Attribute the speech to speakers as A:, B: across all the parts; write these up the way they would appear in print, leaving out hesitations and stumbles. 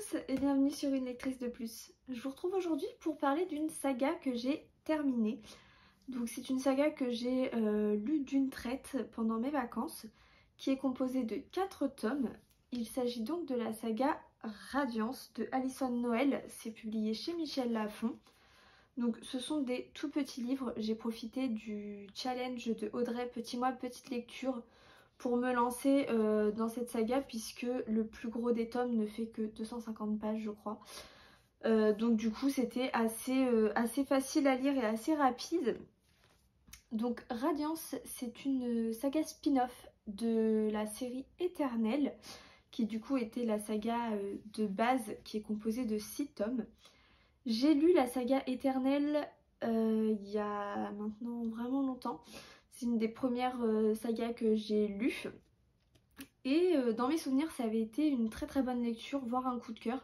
A: tous et bienvenue sur Une lectrice de plus. Je vous retrouve aujourd'hui pour parler d'une saga que j'ai terminée. Donc c'est une saga que j'ai lue d'une traite pendant mes vacances, qui est composée de 4 tomes. Il s'agit donc de la saga Radiance de Alyson Noël. C'est publié chez Michel Lafon. Donc ce sont des tout petits livres. J'ai profité du challenge de Audrey Petit Mois Petite Lecture pour me lancer dans cette saga, puisque le plus gros des tomes ne fait que 250 pages je crois. Donc du coup c'était assez facile à lire et assez rapide. Donc Radiance, c'est une saga spin-off de la série Éternelle, qui du coup était la saga de base, qui est composée de 6 tomes. J'ai lu la saga Éternelle il y a maintenant vraiment longtemps. C'est une des premières sagas que j'ai lues. Et dans mes souvenirs, ça avait été une très très bonne lecture, voire un coup de cœur.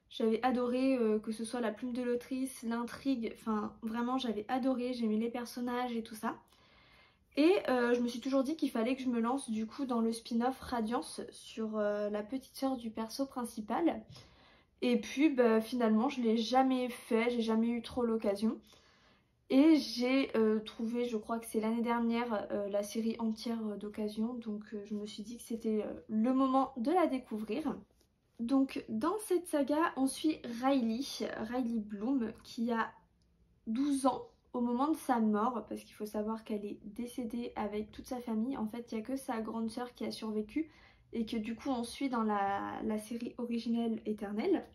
A: J'avais adoré que ce soit la plume de l'autrice, l'intrigue, enfin vraiment j'avais adoré, j'aimais les personnages et tout ça. Et je me suis toujours dit qu'il fallait que je me lance du coup dans le spin-off Radiance sur la petite sœur du perso principal. Et puis finalement je l'ai jamais fait, j'ai jamais eu trop l'occasion. Et j'ai trouvé, je crois que c'est l'année dernière, la série entière d'occasion. Donc je me suis dit que c'était le moment de la découvrir. Donc dans cette saga, on suit Riley Bloom, qui a 12 ans au moment de sa mort. Parce qu'il faut savoir qu'elle est décédée avec toute sa famille. En fait, il n'y a que sa grande sœur qui a survécu. Et que du coup on suit dans la série originelle Éternelle.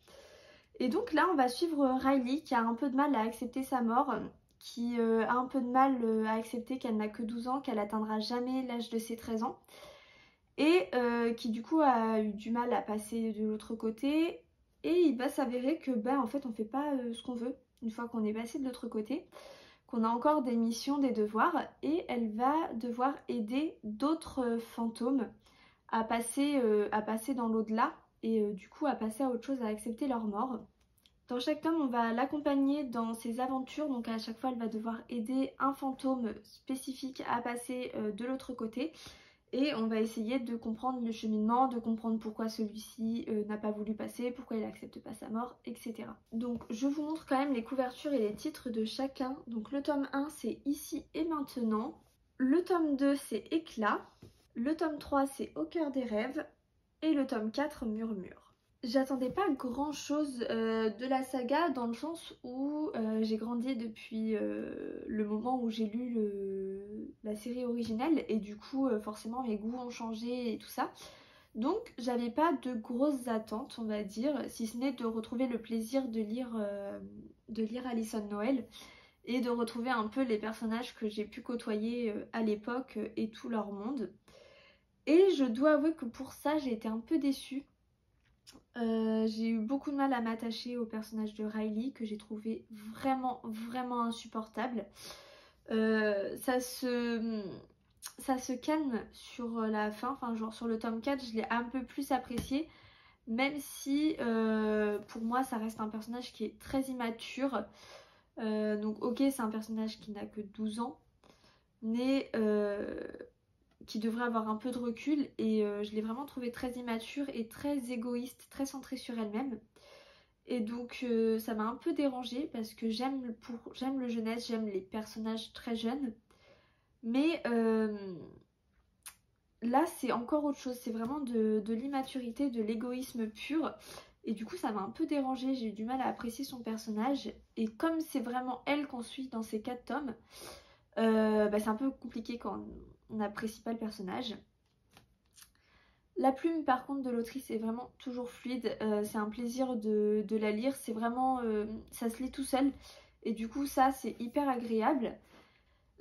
A: Et donc là on va suivre Riley, qui a un peu de mal à accepter sa mort, qui a un peu de mal à accepter qu'elle n'a que 12 ans, qu'elle atteindra jamais l'âge de ses 13 ans, et qui du coup a eu du mal à passer de l'autre côté. Et il va s'avérer que en fait on fait pas ce qu'on veut une fois qu'on est passé de l'autre côté, qu'on a encore des missions, des devoirs, et elle va devoir aider d'autres fantômes à passer dans l'au-delà, et du coup à passer à autre chose, à accepter leur mort. Dans chaque tome, on va l'accompagner dans ses aventures, donc à chaque fois elle va devoir aider un fantôme spécifique à passer de l'autre côté, et on va essayer de comprendre le cheminement, de comprendre pourquoi celui-ci n'a pas voulu passer, pourquoi il n'accepte pas sa mort, etc. Donc je vous montre quand même les couvertures et les titres de chacun. Donc le tome 1 c'est Ici et Maintenant, le tome 2 c'est Éclat, le tome 3 c'est Au cœur des rêves, et le tome 4 Murmure. J'attendais pas grand chose de la saga, dans le sens où j'ai grandi depuis le moment où j'ai lu la série originelle, et du coup forcément mes goûts ont changé et tout ça. Donc j'avais pas de grosses attentes, on va dire, si ce n'est de retrouver le plaisir de lire Alyson Noël, et de retrouver un peu les personnages que j'ai pu côtoyer à l'époque et tout leur monde. Et je dois avouer que pour ça j'ai été un peu déçue. J'ai eu beaucoup de mal à m'attacher au personnage de Riley, que j'ai trouvé vraiment insupportable. Ça se calme sur la fin, enfin genre sur le tome 4 je l'ai un peu plus apprécié, même si pour moi ça reste un personnage qui est très immature. Donc ok, c'est un personnage qui n'a que 12 ans, mais qui devrait avoir un peu de recul, et je l'ai vraiment trouvée très immature et très égoïste, très centrée sur elle-même. Et donc ça m'a un peu dérangée, parce que j'aime le jeunesse, j'aime les personnages très jeunes, mais là c'est encore autre chose, c'est vraiment de l'immaturité, de l'égoïsme pur, et du coup ça m'a un peu dérangée, j'ai eu du mal à apprécier son personnage, et comme c'est vraiment elle qu'on suit dans ces 4 tomes, c'est un peu compliqué quand on n'apprécie pas le personnage. La plume par contre de l'autrice est vraiment toujours fluide, c'est un plaisir de la lire, c'est vraiment, ça se lit tout seul, et du coup ça c'est hyper agréable.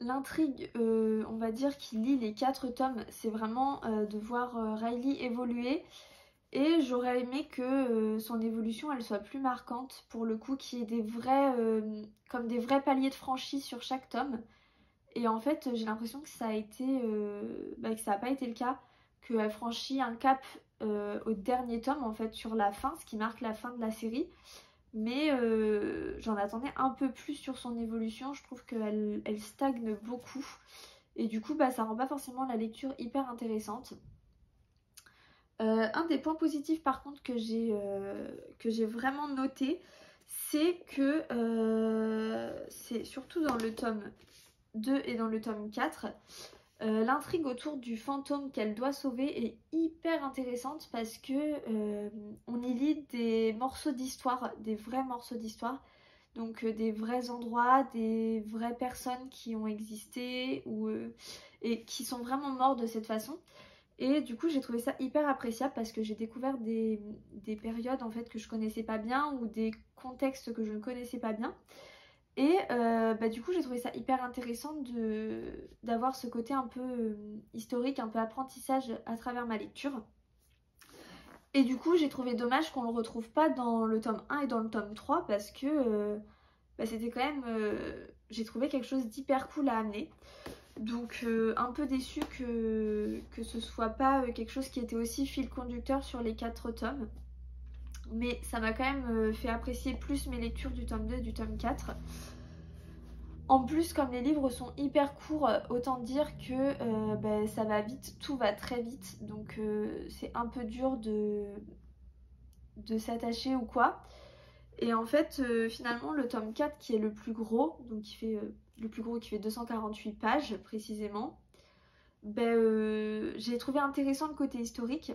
A: L'intrigue, on va dire, qui lie les 4 tomes, c'est vraiment de voir Riley évoluer, et j'aurais aimé que son évolution elle soit plus marquante, pour le coup, qu'il y ait des vrais, comme des vrais paliers de franchis sur chaque tome. Et en fait j'ai l'impression que ça a été, que ça n'a pas été le cas, qu'elle franchit un cap au dernier tome, en fait, sur la fin, ce qui marque la fin de la série. Mais j'en attendais un peu plus sur son évolution, je trouve qu'elle stagne beaucoup, et du coup ça rend pas forcément la lecture hyper intéressante. Un des points positifs par contre que j'ai vraiment noté, c'est que c'est surtout dans le tome 2 et dans le tome 4, l'intrigue autour du fantôme qu'elle doit sauver est hyper intéressante parce que on y lit des morceaux d'histoire, des vrais morceaux d'histoire, donc des vrais endroits, des vraies personnes qui ont existé et qui sont vraiment morts de cette façon. Et du coup j'ai trouvé ça hyper appréciable parce que j'ai découvert des périodes en fait que je connaissais pas bien ou des contextes que je ne connaissais pas bien. Et du coup j'ai trouvé ça hyper intéressant d'avoir ce côté un peu historique, un peu apprentissage à travers ma lecture. Et du coup j'ai trouvé dommage qu'on le retrouve pas dans le tome 1 et dans le tome 3 parce que c'était quand même... j'ai trouvé quelque chose d'hyper cool à amener. Donc un peu déçue que ce soit pas quelque chose qui était aussi fil conducteur sur les 4 tomes. Mais ça m'a quand même fait apprécier plus mes lectures du tome 2 et du tome 4. En plus, comme les livres sont hyper courts, autant dire que ça va vite, tout va très vite. Donc c'est un peu dur de s'attacher ou quoi. Et en fait, finalement, le tome 4 qui est le plus gros, donc qui fait le plus gros qui fait 248 pages précisément, j'ai trouvé intéressant le côté historique.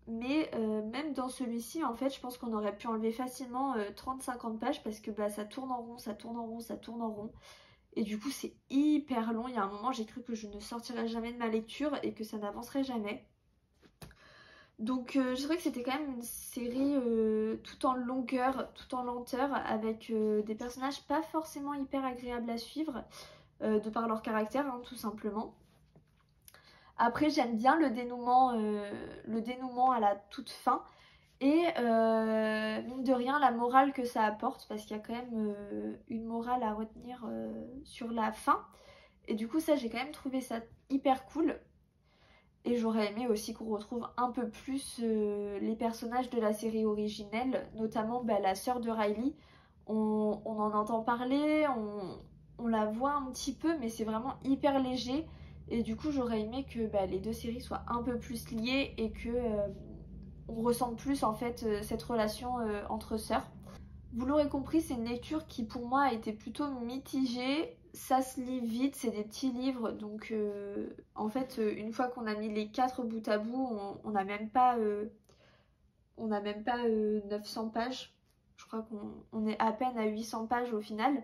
A: Mais même dans celui-ci, en fait, je pense qu'on aurait pu enlever facilement 30-50 pages parce que ça tourne en rond, ça tourne en rond, ça tourne en rond. Et du coup, c'est hyper long. Il y a un moment, j'ai cru que je ne sortirais jamais de ma lecture et que ça n'avancerait jamais. Donc je trouvais que c'était quand même une série tout en longueur, tout en lenteur, avec des personnages pas forcément hyper agréables à suivre, de par leur caractère, hein, tout simplement. Après, j'aime bien le dénouement à la toute fin. Et mine de rien, la morale que ça apporte, parce qu'il y a quand même une morale à retenir sur la fin. Et du coup, ça, j'ai quand même trouvé ça hyper cool. Et j'aurais aimé aussi qu'on retrouve un peu plus les personnages de la série originelle, notamment la sœur de Riley. On en entend parler, on la voit un petit peu, mais c'est vraiment hyper léger. Et du coup, j'aurais aimé que les deux séries soient un peu plus liées et que on ressente plus en fait cette relation entre sœurs. Vous l'aurez compris, c'est une lecture qui pour moi a été plutôt mitigée. Ça se lit vite, c'est des petits livres, donc en fait une fois qu'on a mis les 4 bout à bout, on n'a même pas, 900 pages. Je crois qu'on est à peine à 800 pages au final.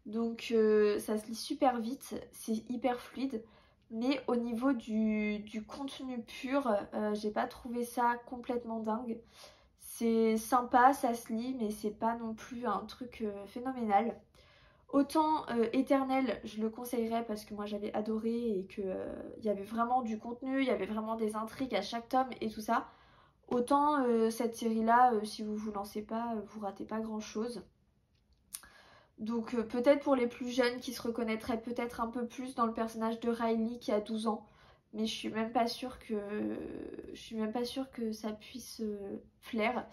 A: Donc ça se lit super vite, c'est hyper fluide. Mais au niveau du contenu pur, j'ai pas trouvé ça complètement dingue. C'est sympa, ça se lit, mais c'est pas non plus un truc phénoménal. Autant Éternel, je le conseillerais parce que moi j'avais adoré et qu'il y avait vraiment du contenu, il y avait vraiment des intrigues à chaque tome et tout ça. Autant cette série-là, si vous vous lancez pas, vous ratez pas grand-chose. Donc peut-être pour les plus jeunes qui se reconnaîtraient peut-être un peu plus dans le personnage de Riley qui a 12 ans. Mais je suis même pas sûre que ça puisse plaire.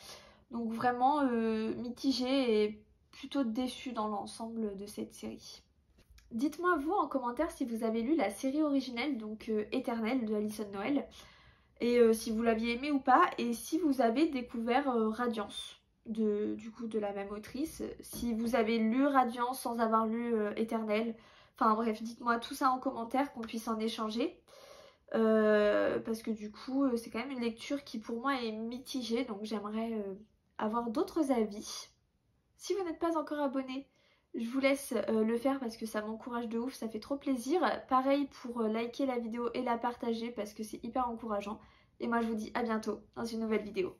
A: Donc vraiment mitigée et plutôt déçue dans l'ensemble de cette série. Dites-moi vous en commentaire si vous avez lu la série originelle, donc Éternelle de Alyson Noël. Et si vous l'aviez aimé ou pas. Et si vous avez découvert Radiance. Du coup de la même autrice, si vous avez lu Radiance sans avoir lu Éternel, enfin bref, dites-moi tout ça en commentaire qu'on puisse en échanger, parce que du coup c'est quand même une lecture qui pour moi est mitigée, donc j'aimerais avoir d'autres avis. Si vous n'êtes pas encore abonné, je vous laisse le faire parce que ça m'encourage de ouf, ça fait trop plaisir. Pareil pour liker la vidéo et la partager parce que c'est hyper encourageant. Et moi je vous dis à bientôt dans une nouvelle vidéo.